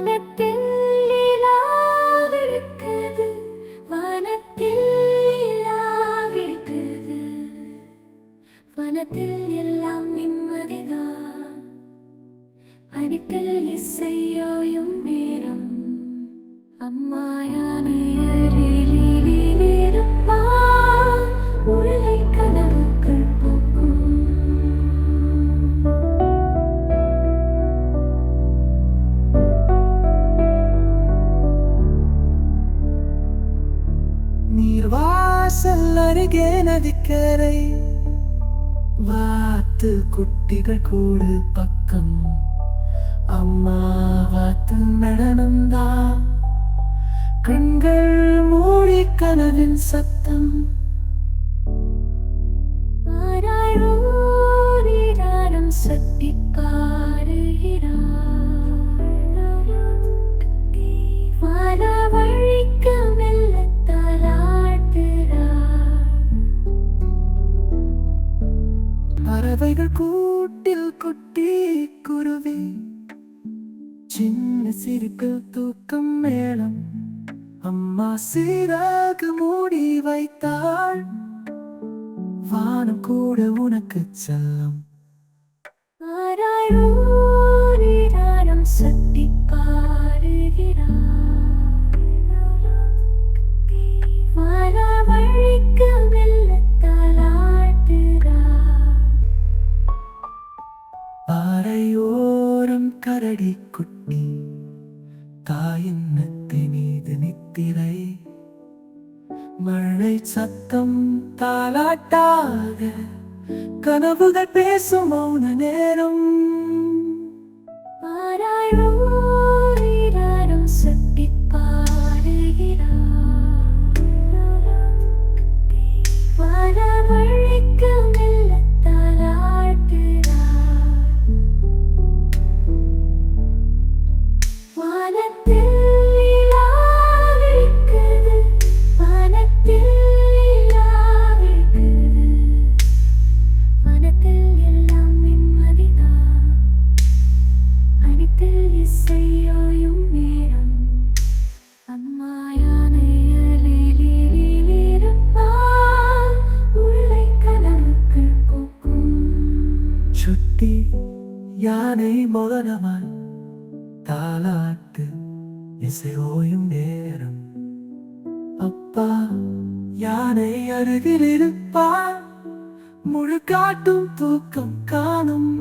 வானத்தில் நிலாவிருக்குது, வானத்தில் நிலாவிருக்குது, வனத்தில் எல்லாம் நிம்மதிதான், அனித்தில் இசையோயும் நேரம். அம்மா யானை அருகிலிருப்பா, உருளை கனவுகள் போக்கும். நீர்வாசல் அருகே நதிக்கரை, வாத்து குட்டிகள் கூடு பக்கம். அம்மா வாத்து நடனம்தான், கண்கள் மூடி கனவின் சத்தம். ஆராயோரிராரம் சத்தி பாடுகிறாள், வானவழிக்க மெல்லத் தாலாட்டுகிறாள். பறவைகள் கூட்டில் குட்டி குருவி, சின்ன சிரிப்பு தூக்கம் மேளம். அம்மா சீராக மூடி வைத்தாள், வானம் கூட உனக்கு செல்லம். ஆராயோரிராரம் சத்தி பாடுகிறாள், வானவழிக்க மெல்லத் தாலாட்டுகிறாள். பாறையோரம் கரடி குட்டி, தாயின் நெத்தி மீது நித்திரை. மழை சத்தம் தாலாட்டாக, கனவுகள் பேசும் மௌன நேரம். ஆராயோரிராரம் சத்தி பாடுகிறாள், வானவழிக்க மெல்லத் தாலாட்டுகிறாள். வானத்தில் நிலாவிருக்குது, வானத்தில் நிலாவிருக்குது, வனத்தில் எல்லாம் நிம்மதிதான், அனித்தில் இசையோயும் நேரம். அம்மா யானை அருகிலிருப்பா, உருளை கனவுகள் போக்கும். சுட்டி யானை மௌனமாய் தாலாட்டு இசையோயும் நேரம். அப்பா யானை அருகில் இருப்பார், முழு காட்டும் தூக்கம் காணும்.